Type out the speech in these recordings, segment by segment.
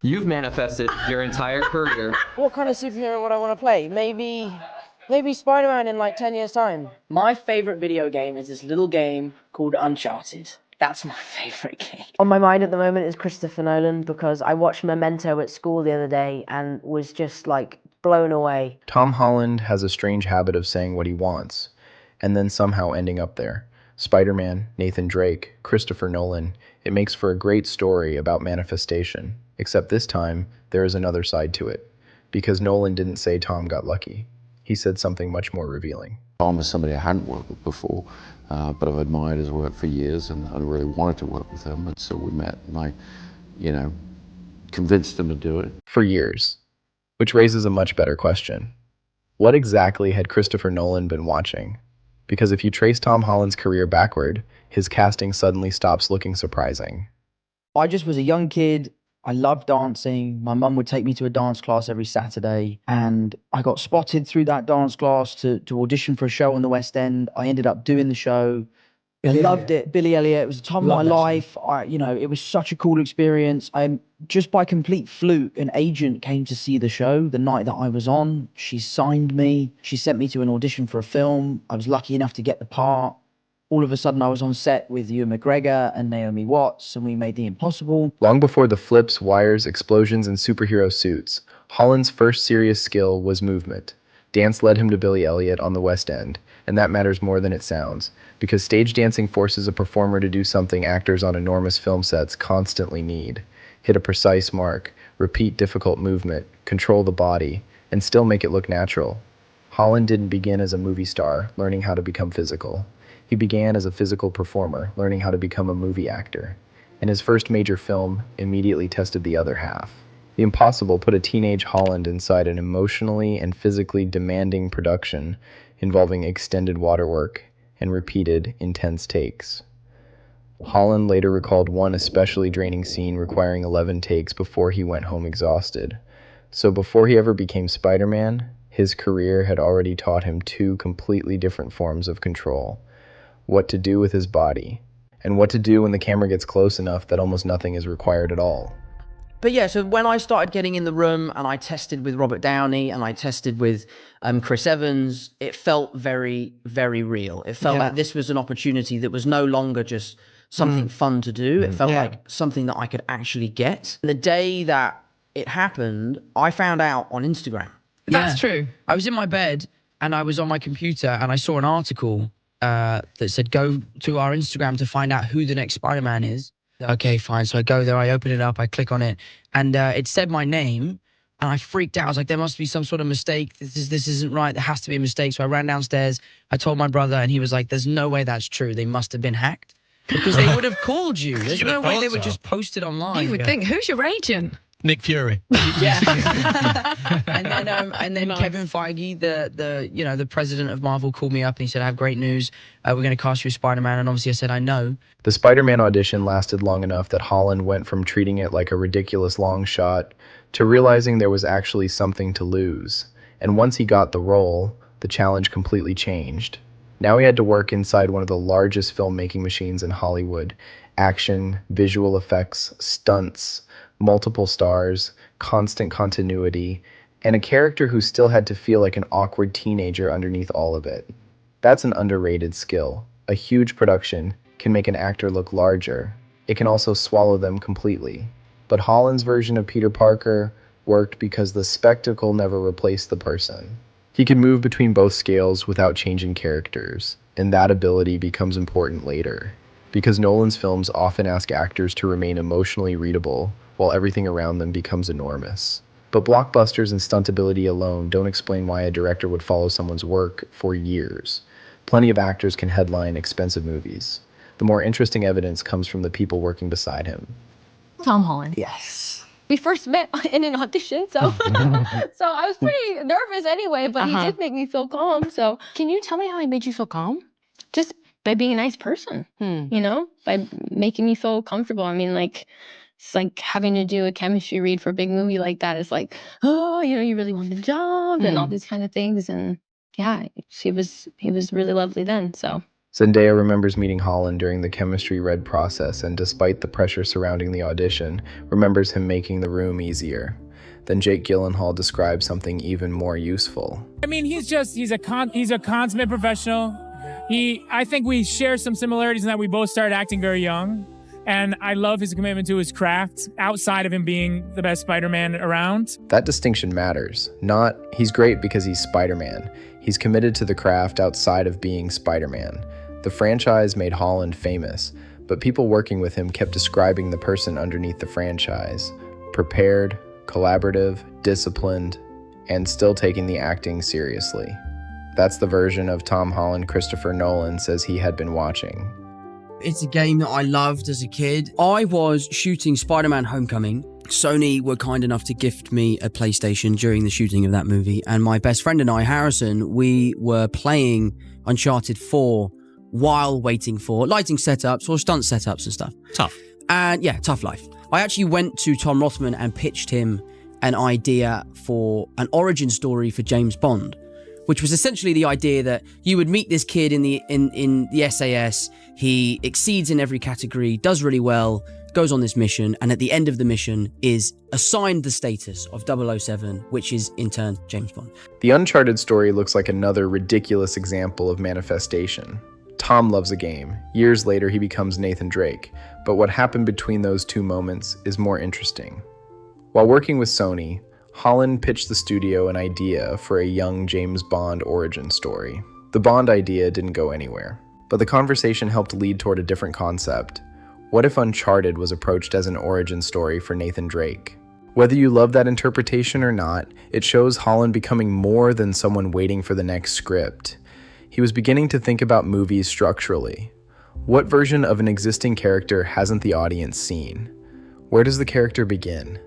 You've manifested your entire career. What kind of superhero would I want to play? Maybe Spider-Man in like 10 years' time. My favorite video game is this little game called Uncharted. That's my favorite game. On my mind at the moment is Christopher Nolan, because I watched Memento at school the other day and was just like blown away. Tom Holland has a strange habit of saying what he wants, and then somehow ending up there. Spider-Man, Nathan Drake, Christopher Nolan. It makes for a great story about manifestation. Except this time, there is another side to it. Because Nolan didn't say Tom got lucky. He said something much more revealing. Tom is somebody I hadn't worked with before, but I've admired his work for years, and I really wanted to work with him, and so we met, and I, convinced him to do it. For years. Which raises a much better question. What exactly had Christopher Nolan been watching? Because if you trace Tom Holland's career backward, his casting suddenly stops looking surprising. I just was a young kid. I loved dancing. My mum would take me to a dance class every Saturday, and I got spotted through that dance class to audition for a show on the West End. I ended up doing the show. I loved it. Billy Elliot. It was the time of my life. It was such a cool experience. Just by complete fluke, an agent came to see the show the night that I was on. She signed me. She sent me to an audition for a film. I was lucky enough to get the part. All of a sudden, I was on set with Ewan McGregor and Naomi Watts, and we made The Impossible. Long before the flips, wires, explosions, and superhero suits, Holland's first serious skill was movement. Dance led him to Billy Elliot on the West End, and that matters more than it sounds, because stage dancing forces a performer to do something actors on enormous film sets constantly need. Hit a precise mark, repeat difficult movement, control the body, and still make it look natural. Holland didn't begin as a movie star, learning how to become physical. He began as a physical performer, learning how to become a movie actor. And his first major film immediately tested the other half. The Impossible put a teenage Holland inside an emotionally and physically demanding production involving extended waterwork and repeated, intense takes. Holland later recalled one especially draining scene requiring 11 takes before he went home exhausted. So before he ever became Spider-Man, his career had already taught him two completely different forms of control. What to do with his body, and what to do when the camera gets close enough that almost nothing is required at all. But yeah, so when I started getting in the room and I tested with Robert Downey and I tested with Chris Evans, it felt very, very real. It felt like this was an opportunity that was no longer just something fun to do. It felt like something that I could actually get. The day that it happened, I found out on Instagram. That's true. I was in my bed and I was on my computer and I saw an article that said, go to our Instagram to find out who the next Spider-Man is. Okay, fine. So I go there, I open it up, I click on it, and it said my name, and I freaked out. I was like, there must be some sort of mistake. This isn't right. There has to be a mistake. So I ran downstairs. I told my brother, and he was like, there's no way that's true. They must have been hacked. Because they would have called you. There's no way they would just post it online. You would think, who's your agent? Nick Fury. Yeah. and then nice. Kevin Feige, the president of Marvel, called me up and he said, I have great news. We're going to cast you as Spider-Man. And obviously I said, I know. The Spider-Man audition lasted long enough that Holland went from treating it like a ridiculous long shot to realizing there was actually something to lose. And once he got the role, the challenge completely changed. Now he had to work inside one of the largest filmmaking machines in Hollywood. Action, visual effects, stunts, multiple stars, constant continuity, and a character who still had to feel like an awkward teenager underneath all of it. That's an underrated skill. A huge production can make an actor look larger. It can also swallow them completely. But Holland's version of Peter Parker worked because the spectacle never replaced the person. He could move between both scales without changing characters, and that ability becomes important later. Because Nolan's films often ask actors to remain emotionally readable while everything around them becomes enormous. But blockbusters and stunt ability alone don't explain why a director would follow someone's work for years. Plenty of actors can headline expensive movies. The more interesting evidence comes from the people working beside him. Tom Holland. Yes. We first met in an audition, so so I was pretty nervous anyway, but he did make me feel calm. So can you tell me how he made you feel calm? Just by being a nice person, by making me feel comfortable. I mean, like, it's like having to do a chemistry read for a big movie like that. It's like, oh, you really want the job and all these kind of things. And yeah, he was really lovely then. So Zendaya remembers meeting Holland during the chemistry read process, and despite the pressure surrounding the audition, remembers him making the room easier. Then Jake Gyllenhaal describes something even more useful. I mean, he's a consummate professional. I think we share some similarities in that we both started acting very young. And I love his commitment to his craft outside of him being the best Spider-Man around. That distinction matters. Not, he's great because he's Spider-Man. He's committed to the craft outside of being Spider-Man. The franchise made Holland famous, but people working with him kept describing the person underneath the franchise. Prepared, collaborative, disciplined, and still taking the acting seriously. That's the version of Tom Holland Christopher Nolan says he had been watching. It's a game that I loved as a kid. I was shooting Spider-Man Homecoming. Sony were kind enough to gift me a PlayStation during the shooting of that movie. And my best friend and I, Harrison, we were playing Uncharted 4 while waiting for lighting setups or stunt setups and stuff. Tough. And yeah, tough life. I actually went to Tom Rothman and pitched him an idea for an origin story for James Bond, which was essentially the idea that you would meet this kid in the SAS. He exceeds in every category, does really well, goes on this mission, and at the end of the mission is assigned the status of 007, which is in turn James Bond. The Uncharted story looks like another ridiculous example of manifestation. Tom loves a game. Years later, he becomes Nathan Drake. But what happened between those two moments is more interesting. While working with Sony, Holland pitched the studio an idea for a young James Bond origin story. The Bond idea didn't go anywhere, but the conversation helped lead toward a different concept. What if Uncharted was approached as an origin story for Nathan Drake? Whether you love that interpretation or not, it shows Holland becoming more than someone waiting for the next script. He was beginning to think about movies structurally. What version of an existing character hasn't the audience seen? Where does the character begin?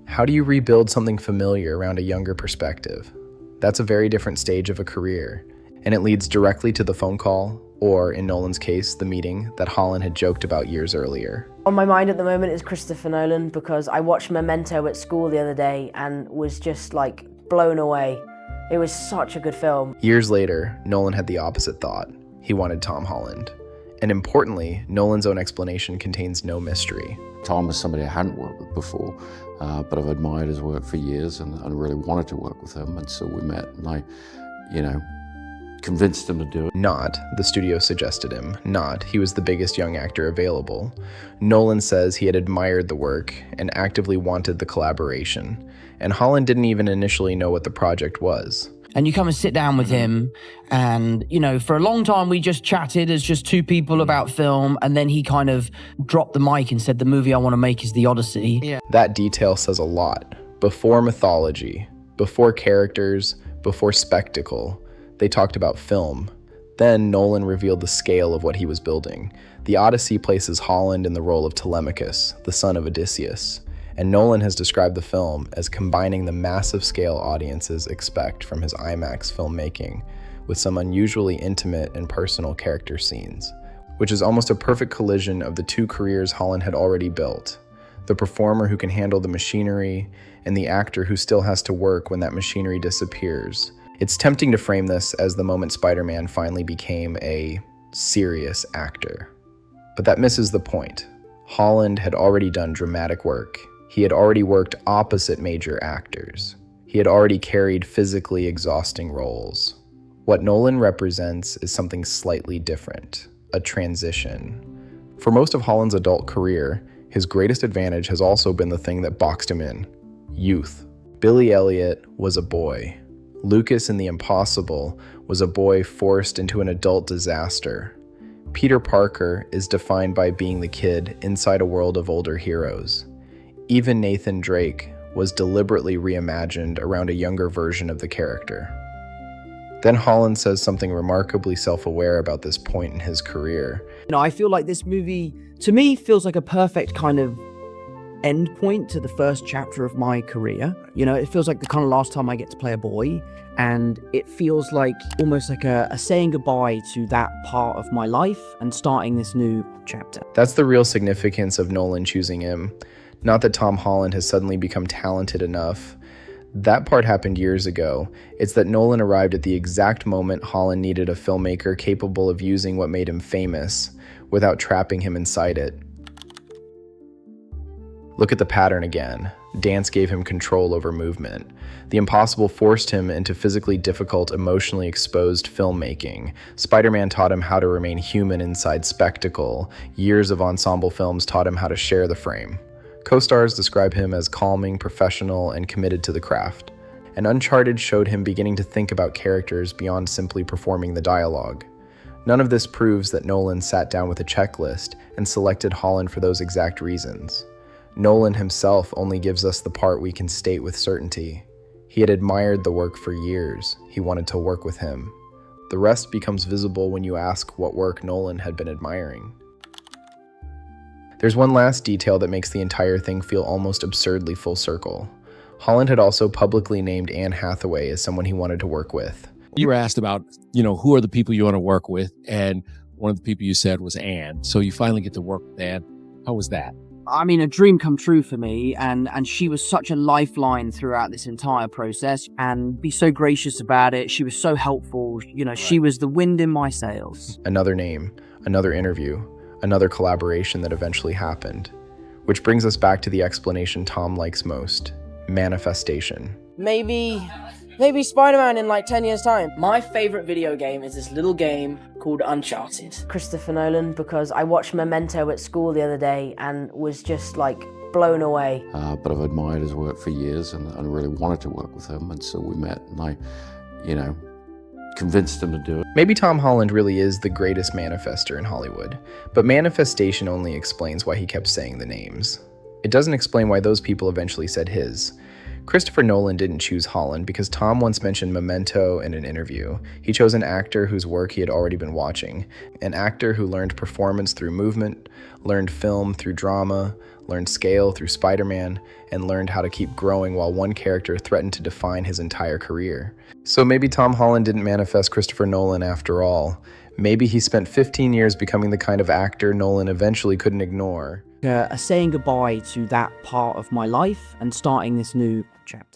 How do you rebuild something familiar around a younger perspective? That's a very different stage of a career, and it leads directly to the phone call, or in Nolan's case, the meeting that Holland had joked about years earlier. On my mind at the moment is Christopher Nolan, because I watched Memento at school the other day and was just like blown away. It was such a good film. Years later, Nolan had the opposite thought. He wanted Tom Holland. And importantly, Nolan's own explanation contains no mystery. Tom is somebody I hadn't worked with before, but I've admired his work for years and really wanted to work with him. And so we met and I, convinced him to do it. Not, the studio suggested him. Not, he was the biggest young actor available. Nolan says he had admired the work and actively wanted the collaboration. And Holland didn't even initially know what the project was. And you come and sit down with him and, for a long time we just chatted as just two people about film, and then he kind of dropped the mic and said, the movie I want to make is the Odyssey. Yeah. That detail says a lot. Before mythology, before characters, before spectacle, they talked about film. Then Nolan revealed the scale of what he was building. The Odyssey places Holland in the role of Telemachus, the son of Odysseus. And Nolan has described the film as combining the massive scale audiences expect from his IMAX filmmaking with some unusually intimate and personal character scenes, which is almost a perfect collision of the two careers Holland had already built: the performer who can handle the machinery and the actor who still has to work when that machinery disappears. It's tempting to frame this as the moment Spider-Man finally became a serious actor. But that misses the point. Holland had already done dramatic work. He had already worked opposite major actors. He had already carried physically exhausting roles. What Nolan represents is something slightly different, a transition. For most of Holland's adult career, his greatest advantage has also been the thing that boxed him in: youth. Billy Elliot was a boy. Lucas in The Impossible was a boy forced into an adult disaster. Peter Parker is defined by being the kid inside a world of older heroes. Even Nathan Drake was deliberately reimagined around a younger version of the character. Then Holland says something remarkably self-aware about this point in his career. I feel like this movie, to me, feels like a perfect kind of end point to the first chapter of my career. It feels like the kind of last time I get to play a boy, and it feels like almost like a saying goodbye to that part of my life and starting this new chapter. That's the real significance of Nolan choosing him. Not that Tom Holland has suddenly become talented enough That part happened years ago. It's that Nolan arrived at the exact moment Holland needed a filmmaker capable of using what made him famous without trapping him inside it. Look at the pattern again. Dance gave him control over movement. The impossible forced him into physically difficult, emotionally exposed filmmaking. Spider-Man taught him how to remain human inside spectacle. Years of ensemble films taught him how to share the frame. Co-stars describe him as calming, professional, and committed to the craft. And Uncharted showed him beginning to think about characters beyond simply performing the dialogue. None of this proves that Nolan sat down with a checklist and selected Holland for those exact reasons. Nolan himself only gives us the part we can state with certainty. He had admired the work for years. He wanted to work with him. The rest becomes visible when you ask what work Nolan had been admiring. There's one last detail that makes the entire thing feel almost absurdly full circle. Holland had also publicly named Anne Hathaway as someone he wanted to work with. You were asked about, who are the people you want to work with? And one of the people you said was Anne. So you finally get to work with Anne. How was that? I mean, a dream come true for me, and she was such a lifeline throughout this entire process, and be so gracious about it. She was so helpful. She was the wind in my sails. Another name, another interview, another collaboration that eventually happened. Which brings us back to the explanation Tom likes most: manifestation. Maybe Spider-Man in like 10 years' time. My favorite video game is this little game called Uncharted. Christopher Nolan, because I watched Memento at school the other day and was just like blown away. But I've admired his work for years and really wanted to work with him. And so we met and I, convinced him to do it. Maybe Tom Holland really is the greatest manifester in Hollywood, but manifestation only explains why he kept saying the names. It doesn't explain why those people eventually said his. Christopher Nolan didn't choose Holland because Tom once mentioned Memento in an interview. He chose an actor whose work he had already been watching, an actor who learned performance through movement, learned film through drama, learned scale through Spider-Man, and learned how to keep growing while one character threatened to define his entire career. So maybe Tom Holland didn't manifest Christopher Nolan after all. Maybe he spent 15 years becoming the kind of actor Nolan eventually couldn't ignore. Saying goodbye to that part of my life and starting this new chapter.